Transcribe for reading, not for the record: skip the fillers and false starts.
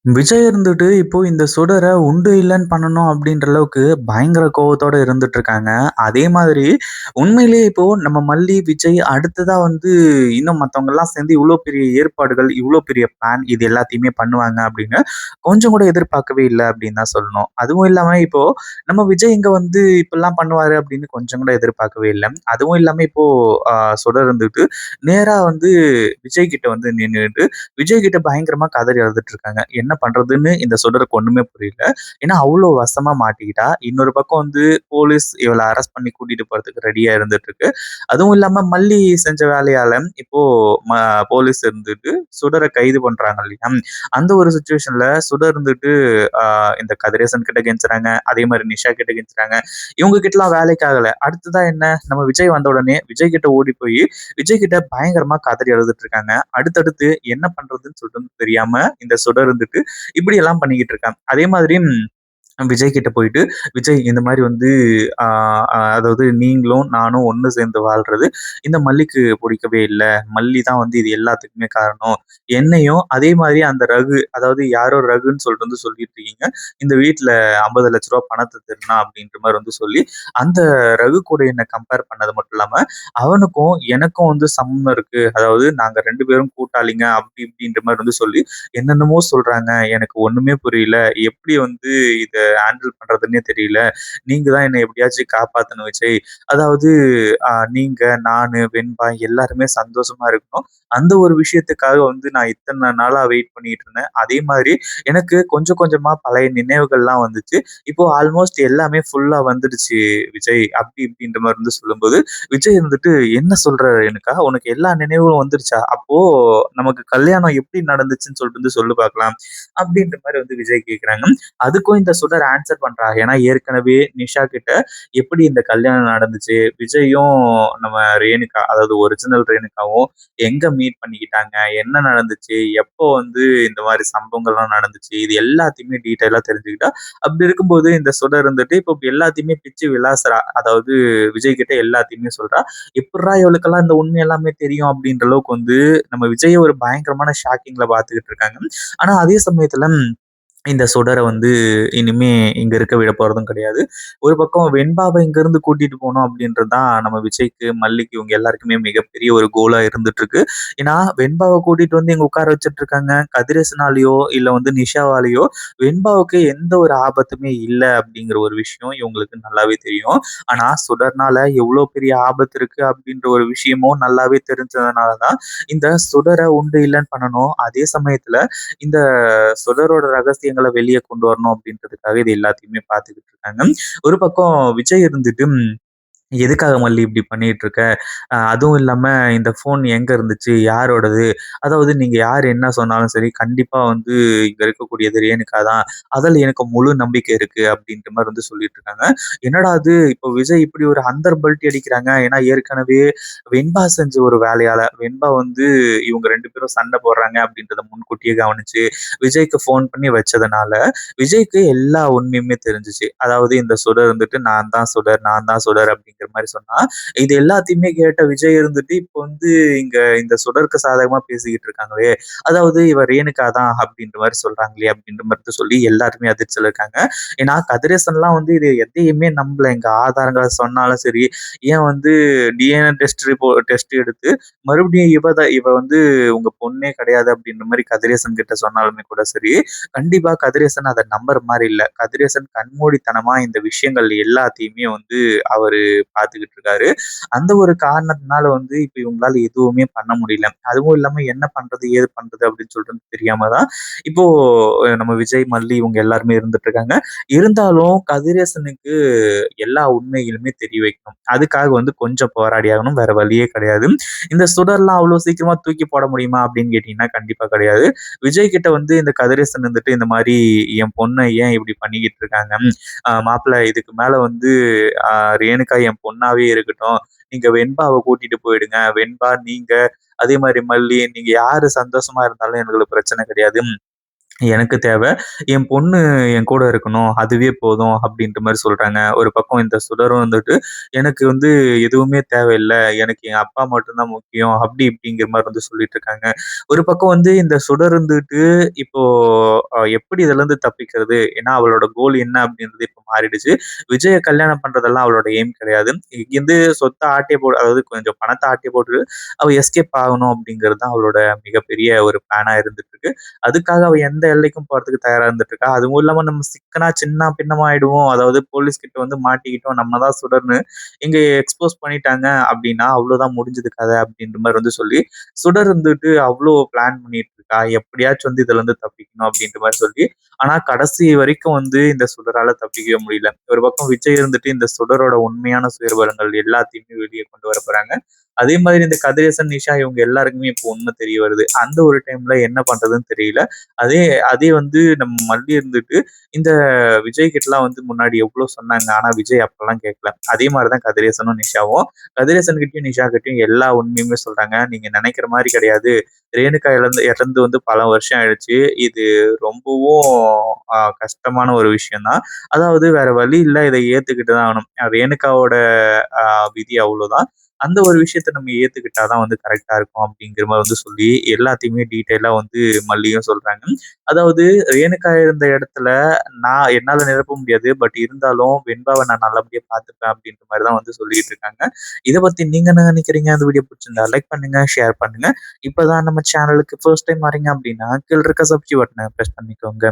விஜய் இருந்துட்டு இப்போ இந்த சுடர உண்டு இல்லன்னு பண்ணணும் அப்படின்ற அளவுக்கு பயங்கர கோவத்தோட இருந்துட்டு இருக்காங்க. அதே மாதிரி உண்மையிலேயே இப்போ நம்ம மல்லி, விஜய் அடுத்ததா வந்து இன்னும் மத்தவங்கலாம் சேர்ந்து இவ்ளோ பெரிய ஏற்பாடுகள், இவ்ளோ பெரிய பிளான் இது எல்லாத்தையுமே பண்ணுவாங்க அப்படின்னு கொஞ்சம் கூட எதிர்பார்க்கவே இல்ல அப்படின்னு தான் சொல்லணும். அதுவும் இல்லாம இப்போ நம்ம விஜய் இங்க வந்து இப்படிலாம் பண்ணுவாரு அப்படின்னு கொஞ்சம் கூட எதிர்பார்க்கவே இல்ல. அதுவும் இல்லாம இப்போ அ சுடர் இருந்துட்டு நேரா வந்து விஜய் கிட்ட வந்து நின்னுட்டு விஜய் கிட்ட பயங்கரமா கதறி அழுதுட்டு இருக்காங்க. என்ன பண்றதுன்னு இந்த சுடருக்கு ஒண்ணுமே புரியல. ஏன்னா அவ்ளோ வசமா மாட்டிக்கிட்டா. இன்னொரு பக்கம் வந்து போலீஸ் இவள அரெஸ்ட் பண்ணி கூட்டிட்டு போறதுக்கு ரெடியா இருந்துட்டு இருக்கு. அதுவும் இல்லாம மல்லி செஞ்ச வேலையால இப்போ ம போலீஸ் இருந்துட்டு சுடர கைது பண்றாங்க இல்லையா? அந்த ஒரு சிச்சுவேஷன்ல சுடர் இருந்துட்டு அ இந்த கதிரேசன் கிட்ட கெஞ்சுறாங்க. அதே மாரி நிஷா கிட்ட கெஞ்சுறாங்க. இவங்க கிட்டலாம் வேலைக்கு ஆகல. அடுத்ததா என்ன நம்ம விஜய் வந்த உடனே விஜய் கிட்ட ஓடி போய் விஜய் கிட்ட பயங்கரமா கதறி அழுதுட்டு இருக்காங்க. அடுத்தடுத்து என்ன பண்றதுன்னு சொல்லிட்டு தெரியாம இந்த சுடர் இருந்துட்டு இப்படி எல்லாம் பண்ணிக்கிட்டு இருக்காங்க. அதே மாதிரி விஜய் கிட்ட போயிட்டு, "விஜய் இந்த மாரி வந்து ஆ அ அதாவது நீங்களும் நானும் ஒண்ணு சேர்ந்து வாழ்றது இந்த மல்லிக்கு புடிக்கவே இல்ல. மல்லி தான் வந்து இது எல்லாத்துக்குமே காரணம். என்னையும் அதே மாரி அந்த ரகு அதாவது யாரோ ரகுன்னு சொல்லிட்டு வந்து சொல்லிட்டு இருக்கீங்க. இந்த வீட்ல ரூ. 50,00,000 பணத்த திருடினான் அப்படின்ற மாரி வந்து சொல்லி, அந்த ரகு கூட என்ன கம்பேர் பண்ணது மட்டும் இல்லாம, அவனுக்கும் எனக்கும் வந்து சம்மந்தம் இருக்கு. அதாவது நாங்க 2 பேரும் கூட்டாளிங்க அப்படி இப்படின்ற மாரி வந்து சொல்லி என்னென்னமோ சொல்றாங்க. எனக்கு ஒண்ணுமே புரியல. எப்படி வந்து இத ஹேண்டில் பண்றதுன்னே தெரியல. நீங்க தான் என்ன எப்படியாச்சும் காப்பாத்தணும் விஜய். அதாவது நீங்க, நானு, வெண்பா எல்லாருமே சந்தோஷமா இருக்கணும். அந்த ஒரு விஷயத்துக்காக வந்து நான் இத்தன நாளா வெயிட் பண்ணிட்டு இருந்தேன். அதே மாதிரி எனக்கு கொஞ்சம் கொஞ்சமா பழைய நினைவுகள்லாம் வந்துச்சு. இப்போ ஆல்மோஸ்ட் எல்லாமே ஃபுல்லா வந்துடுச்சு விஜய். அப்படி இப்படின்ற மாரி வந்து சொல்லும்போது, விஜய் இருந்துட்டு "என்ன சொல்ற ரேணுகா? உனக்கு எல்லா நினைவுகளும் வந்துருச்சா? அப்போ நமக்கு கல்யாணம் எப்படி நடந்துச்சுன்னு சொல்லிட்டு வந்து சொல்லு பார்க்கலாம்." அப்படின்ற மாரி வந்து விஜய் கேட்குறாங்க. அதுக்கும் இந்த சுடர் ஆன்சர் பண்றா. ஏன்னா ஏற்கனவே நிஷா கிட்ட எப்படி இந்த கல்யாணம் நடந்துச்சு, விஜயும் நம்ம ரேணுகா அதாவது ஒரிஜினல் ரேணுகாவும் எங்க மீட் பண்ணிக்கிட்டாங்க, என்ன நடந்துச்சு, எப்போ வந்து இந்த மாரி சம்பவங்கள்லாம் நடந்துச்சு, இது எல்லாத்தையுமே டீட்டெயிலா தெரிஞ்சுக்கிட்டா. அப்படி இருக்கும்போது இந்த சுடர் இருந்துட்டு இப்போ எல்லாத்தையுமே பிச்சு விளாசுறா. அதாவது விஜய் கிட்ட எல்லாத்தையுமே சொல்றா. எப்புட்றா இவளுக்கெல்லாம் இந்த உண்மை எல்லாமே தெரியும் அப்படின்ற அளவுக்கு வந்து நம்ம விஜய ஒரு பயங்கரமான ஷாக்கிங்ல பார்த்துக்கிட்டு இருக்காங்க. ஆனா அதே சமயத்துல இந்த சுடர வந்து இனிமே இங்க இருக்க விட போறதும் கிடையாது. ஒரு பக்கம் வெண்பாவ இங்கருந்து கூட்டிட்டு போணும் அப்படின்றது தான் நம்ம விஜய்க்கு, மல்லிக்கு இவங்க எல்லாருக்குமே மிகப்பெரிய ஒரு கோலா இருந்துட்டு இருக்கு. ஏன்னா வெண்பாவ கூட்டிட்டு வந்து இங்க உட்கார வச்சுட்டு இருக்காங்க. கதிரேசனாலயோ, இல்ல வந்து நிஷாவாலயோ வெண்பாவுக்கு எந்த ஒரு ஆபத்துமே இல்ல அப்படிங்கிற ஒரு விஷயம் இவங்களுக்கு நல்லாவே தெரியும். ஆனா சுடர்னால எவ்வளோ பெரிய ஆபத்து இருக்கு அப்படின்ற ஒரு விஷயமும் நல்லாவே தெரிஞ்சதுனால தான் இந்த சுடர உண்டு இல்லன்னு பண்ணணும். அதே சமயத்துல இந்த சுடரோட ரகசியங்கள வெளிய கொண்டு வரணும் அப்படின்றதுக்காக இது எல்லாத்தையுமே பார்த்துக்கிட்டு இருக்காங்க. ஒரு பக்கம் விஜய் இருந்துட்டு எதுக்காக மல்லி இப்படி பண்ணிட்டு இருக்க? அதுவும் இல்லாம இந்த ஃபோன் எங்க இருந்துச்சு? யாரோடது? அதாவது நீங்க யார் என்ன சொன்னாலும் சரி, கண்டிப்பா வந்து இங்க இருக்கக்கூடியது ரேணுகா தான். அதுல எனக்கு முழு நம்பிக்கை இருக்கு அப்படின்ற மாரி வந்து சொல்லிட்டு இருக்காங்க. என்னடா இது இப்போ விஜய் இப்படி ஒரு பல்டி அடிக்கிறாங்க. ஏன்னா ஏற்கனவே வெண்பா செஞ்ச ஒரு வேலையால வெண்பா வந்து இவங்க 2 பேரும் சண்டை போடுறாங்க அப்படின்றத முன்கூட்டியே கவனிச்சு, விஜய்க்கு ஃபோன் பண்ணி வச்சதுனால, விஜய்க்கு எல்லா உண்மையுமே தெரிஞ்சுச்சு. அதாவது இந்த சுடர் வந்துட்டு நான் தான் சுடர் அப்படிங்கிற மாரி சொன்னா, இது எல்லாத்தையுமே கேட்ட விஜய் இருந்துட்டு இப்போ வந்து இங்க இந்த சுடருக்கு சாதகமா பேசிக்கிட்டு இருக்காங்களே, அதாவது இவ ரேணுகா தான் அப்படின்ற மாரி சொல்றாங்களே அப்படின்ற மாரி சொல்லி எல்லாருமே அதிர்ச்சியில இருக்காங்க. ஏன்னா கதிரேசன்லாம் வந்து இது எதையுமே நம்பல. எங்க ஆதாரங்கள சொன்னாலும் சரி, ஏன் வந்து டிஎன்ஏ டெஸ்ட் எடுத்து மறுபடியும் இவ வந்து உங்க பொண்ணே கிடையாது அப்படின்ற மாரி கதிரேசன் கிட்ட சொன்னாலுமே கூட சரி, கண்டிப்பா கதிரேசன் அத நம்புற மாரி இல்ல. கதிரேசன் கண்மூடித்தனமா இந்த விஷயங்கள் எல்லாத்தையுமே வந்து அவரு பார்த்துக்கிட்டு இருக்காரு. அந்த ஒரு காரணத்தினால வந்து இப்ப இவங்களால எதுவுமே பண்ண முடியல. அதுவும் இல்லாம என்ன பண்றது? ஏது பண்றது? அப்படின்னு சொல்லிட்டு தெரியாம தான் இப்போ நம்ம விஜய், மல்லி இவங்க எல்லாருமே இருந்துட்டு இருக்காங்க. இருந்தாலும் கதிரேசனுக்கு எல்லா உண்மைகளுமே தெரிய வைக்கணும். அதுக்காக வந்து கொஞ்சம் போராடி ஆகணும். வேற வழியே கிடையாது. இந்த சுடர்லாம் அவ்வளோ சீக்கிரமா தூக்கி போட முடியுமா அப்படின்னு கேட்டீங்கன்னா, கண்டிப்பா கிடையாது. விஜய் கிட்ட வந்து இந்த கதிரேசன் வந்துட்டு இந்த மாரி என் பொண்ண ஏன் இப்படி பண்ணிக்கிட்டு இருக்காங்க? மாப்பிள இதுக்கு மேல வந்து அ ரேணுகா என் பொண்ணாவே இருக்கட்டும். நீங்க வெண்பாவ கூட்டிட்டு போயிடுங்க. வெண்பா, நீங்க அதே மாரி மல்லி நீங்க யாரு சந்தோஷமா இருந்தாலும் எங்களுக்கு பிரச்சனை கிடையாது. எனக்கு தேவை. என் பொண்ணு என் கூட இருக்கணும். அதுவே போதும் அப்டின்ற மாரி சொல்றாங்க. ஒரு பக்கம் இந்த சுடரும் வந்துட்டு, எனக்கு வந்து எதுவுமே தேவையில்ல. எனக்கு என் அப்பா மட்டும் தான் முக்கியம். அப்டி இப்டிங்கிற மாரி வந்து சொல்லிட்டு இருக்காங்க. ஒரு பக்கம் வந்து இந்த சுடர் இருந்துட்டு, இப்போ எப்படி இதுலருந்து தப்பிக்கிறது? ஏன்னா அவளோட கோல் என்ன அப்டின்றது இப்ப மாறிடுச்சு. விஜய கல்யாணம் பண்றதெல்லாம் அவளோட எய்ம் கிடையாது. இங்கேருந்து சொத்த ஆட்டைய அதாவது கொஞ்சம் பணத்த ஆட்டைய போட்டு அவ எஸ்கேப் ஆகணும் அப்டிங்கிறது தான் அவளோட மிகப்பெரிய ஒரு பிளானா இருந்துட்டு இருக்கு. அதுக்காக அவ எந்த எல்லைக்கும் போறதுக்கு தயாரா இருந்துட்டு இருக்கா. அதுவும் இல்லாம நம்ம சிக்கனா சின்ன பின்னமா ஆயிடுவோம். அதாவது போலீஸ் கிட்ட வந்து மாட்டிக்கிட்டோம். நம்ம தான் சுடர்ன்னு இங்க எக்ஸ்போஸ் பண்ணிட்டாங்க அப்டின்னா, அவ்ளோதான் முடிஞ்சது கத அப்டின்ற மாரி வந்து சொல்லி, சுடர் இருந்துட்டு அவ்ளோ பிளான் பண்ணிட்டு இருக்கா. எப்படியாச்சும் வந்து இதுலருந்து தப்பிக்கணும் அப்டின்ற மாரி சொல்லி, ஆனா கடைசி வரைக்கும் வந்து இந்த சுடரால தப்பிக்கவே முடியல. ஒரு பக்கம் விஜய் இருந்துட்டு இந்த சுடரோட உண்மையான சுயரூபங்கள் எல்லாத்தையுமே வெளிய கொண்டு வர போறாங்க. அதே மாதிரி இந்த கதிரேசன், நிஷா இவங்க எல்லாருக்குமே இப்போ உண்மை தெரிய வருது. அந்த ஒரு டைம்ல என்ன பண்றதுன்னு தெரியல. அதே அதே வந்து நம்ம மல்லி இருந்துட்டு, இந்த விஜய் கிட்டலாம் வந்து முன்னாடி எவ்ளோ சொன்னாங்க. ஆனா விஜய் அப்பலாம் கேட்கல. அதே மாரி தான் கதிரேசனும், நிஷாவும். கதிரேசன் கிட்டயும், நிஷா கிட்டயும் எல்லா உண்மையுமே சொல்றாங்க. நீங்க நெனைக்கிற மாரி கிடையாது. ரேணுகா இறந்து வந்து பல வருஷம் ஆயிடுச்சு. இது ரொம்பவும் கஷ்டமான ஒரு விஷயம் தான். அதாவது வேற வழி இல்ல. இத ஏத்துக்கிட்டு தான் ஆகணும். ரேணுகாவோட அ விதி அவ்ளோதான். அந்த ஒரு விஷயத்த நம்ம ஏத்துக்கிட்டா தான் வந்து கரெக்ட்டா இருக்கும் அப்படிங்கிற மாரி வந்து சொல்லி, எல்லாத்தையுமே டீட்டெயிலா வந்து மல்லியும் சொல்றாங்க. அதாவது ரேணுகா இருந்த இடத்துல என்னால நிரப்ப முடியாது. பட் இருந்தாலும் வெண்பாவ நான் நல்லபடியா பார்த்துப்பேன் அப்படின்ற மாரி தான் வந்து சொல்லிட்டு இருக்காங்க. இத பத்தி நீங்க என்ன நினைக்கிறீங்க? அந்த வீடியோ புடிச்சிருந்தா லைக் பண்ணுங்க, ஷேர் பண்ணுங்க. இப்பதான் நம்ம சேனலுக்கு ஃபர்ஸ்ட் டைம் வரீங்க அப்படின்னா, கீழ இருக்க சப்ஸ்கிரைப் பட்டன பிரஸ் பண்ணிக்கோங்க.